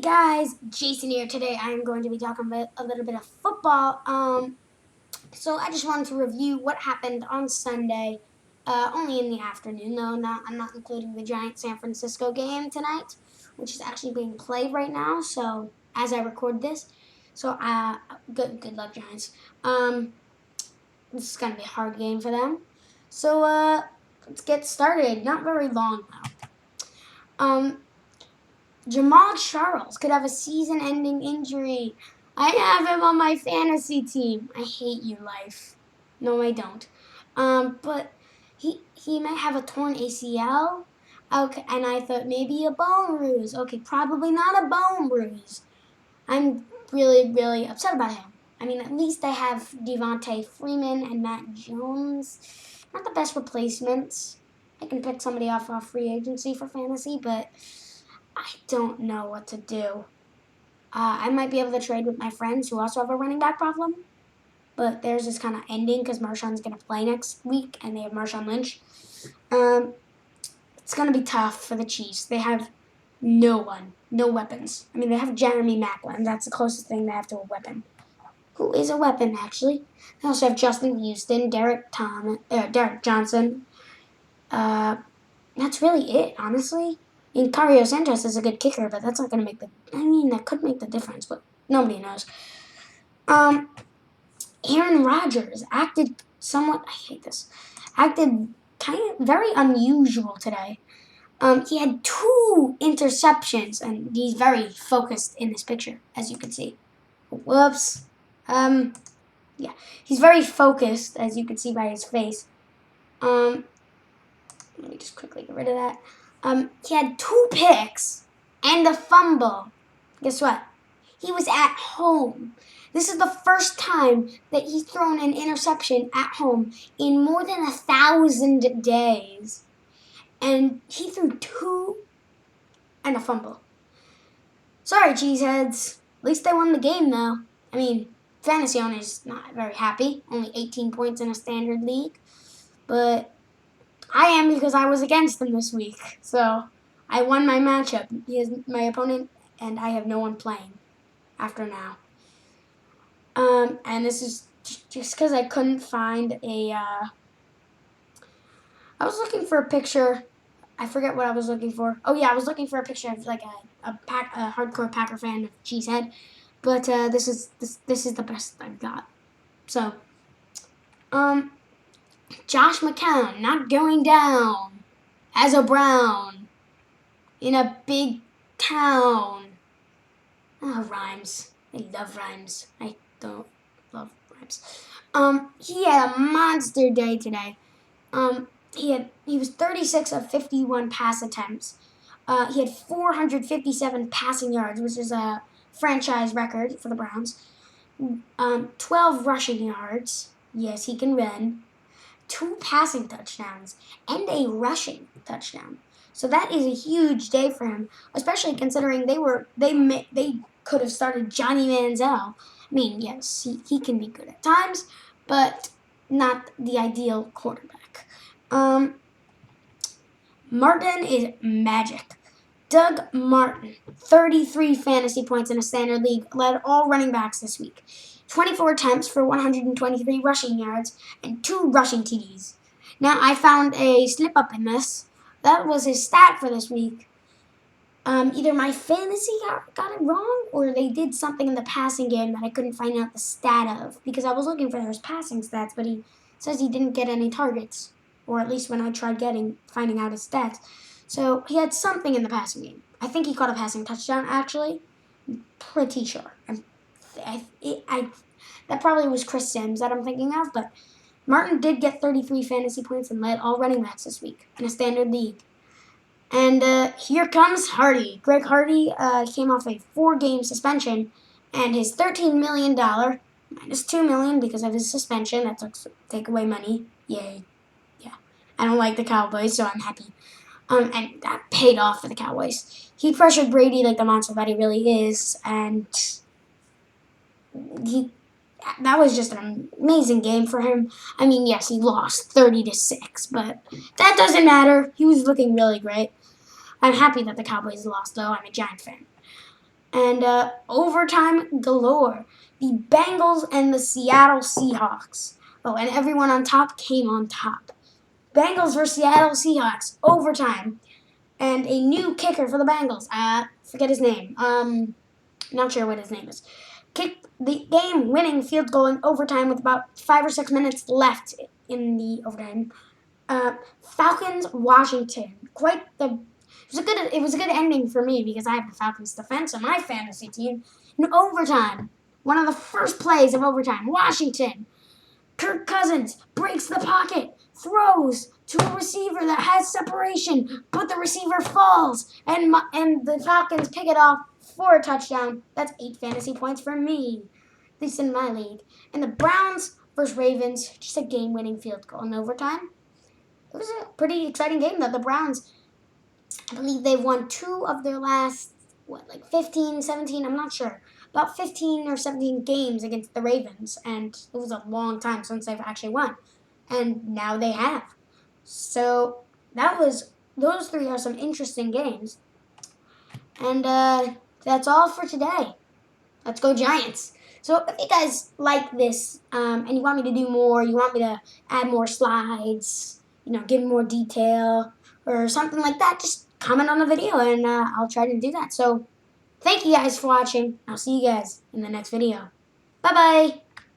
Guys, Jason here. Today I'm going to be talking about a little bit of football. So I just wanted to review what happened on Sunday. Only in the afternoon though. I'm not including the Giant San Francisco game tonight, which is actually being played right now. So as I record this, good luck Giants. This is gonna be a hard game for them. So let's get started. Not very long though. Jamal Charles could have a season-ending injury. I have him on my fantasy team. I hate you, life. No, I don't. But he might have a torn ACL. Okay, and I thought maybe a bone bruise. Okay, probably not a bone bruise. I'm really upset about him. I mean, at least I have Devontae Freeman and Matt Jones. Not the best replacements. I can pick somebody off free agency for fantasy, but I don't know what to do. I might be able to trade with my friends who also have a running back problem, but theirs is kind of ending because Marshawn's going to play next week, and they have Marshawn Lynch. It's going to be tough for the Chiefs. They have no weapons. I mean, they have Jeremy Maclin. That's the closest thing they have to a weapon. Who is a weapon, actually. They also have Justin Houston, Derek Johnson. That's really it, honestly. I mean, Cario Santos is a good kicker, but that's not going to make that could make the difference, but nobody knows. Aaron Rodgers acted kind of very unusual today. He had 2 interceptions, and he's very focused in this picture, as you can see. Whoops. Yeah, he's very focused, as you can see by his face. Let me just quickly get rid of that. He had 2 picks and a fumble. Guess what? He was at home. This is the first time that he's thrown an interception at home in more than 1,000 days. And he threw 2 and a fumble. Sorry, cheeseheads. At least they won the game, though. I mean, fantasy owners not very happy. Only 18 points in a standard league. But I am, because I was against him this week. So I won my matchup. He is my opponent, and I have no one playing after now. And this is just because I couldn't find I was looking for a picture. I forget what I was looking for. Oh yeah, I was looking for a picture of like a hardcore Packer fan of Cheesehead. But this is the best I've got. So, Josh McCown not going down as a Brown in a big town. Oh, rhymes. I love rhymes. I don't love rhymes. He had a monster day today. He was 36 of 51 pass attempts. He had 457 passing yards, which is a franchise record for the Browns. 12 rushing yards. Yes, he can run. 2 passing touchdowns and a rushing touchdown. So that is a huge day for him, especially considering they could have started Johnny Manziel. I mean, yes, he can be good at times, but not the ideal quarterback. Martin is magic. Doug Martin, 33 fantasy points in a standard league, led all running backs this week. 24 attempts for 123 rushing yards and 2 rushing TDs. Now, I found a slip-up in this. That was his stat for this week. Either my fantasy got it wrong, or they did something in the passing game that I couldn't find out the stat of, because I was looking for those passing stats, but he says he didn't get any targets, or at least when I tried finding out his stats. So he had something in the passing game. I think he caught a passing touchdown, actually. I'm pretty sure. That probably was Chris Sims that I'm thinking of, but Martin did get 33 fantasy points and led all running backs this week in a standard league. And here comes Hardy. Greg Hardy came off a 4-game suspension, and his $13 million, minus $2 million because of his suspension, that took take away money. Yay. Yeah. I don't like the Cowboys, so I'm happy. And that paid off for the Cowboys. He pressured Brady like the monster that he really is, and that was just an amazing game for him. I mean, yes, he lost 30-6, but that doesn't matter. He was looking really great. I'm happy that the Cowboys lost, though. I'm a Giant fan. And overtime galore. The Bengals and the Seattle Seahawks. Oh, and everyone on top came on top. Bengals versus Seattle Seahawks. Overtime. And a new kicker for the Bengals. Forget his name. Not sure what his name is. Kicked the game-winning field goal in overtime with about 5 or 6 minutes left in the overtime. Falcons Washington. It was a good ending for me because I have the Falcons defense on my fantasy team. In overtime, one of the first plays of overtime, Washington. Kirk Cousins breaks the pocket, throws to a receiver that has separation, but the receiver falls, and the Falcons pick it off for a touchdown. That's 8 fantasy points for me, at least in my league. And the Browns versus Ravens, just a game-winning field goal in overtime. It was a pretty exciting game, though. The Browns, I believe they've won 2 of their last, 15, 17, I'm not sure. About 15 or 17 games against the Ravens, and it was a long time since they've actually won. And now they have. So those 3 are some interesting games. And that's all for today. Let's go Giants. So if you guys like this and you want me to do more, you want me to add more slides, give more detail or something like that, just comment on the video and I'll try to do that. So thank you guys for watching. I'll see you guys in the next video. Bye-bye.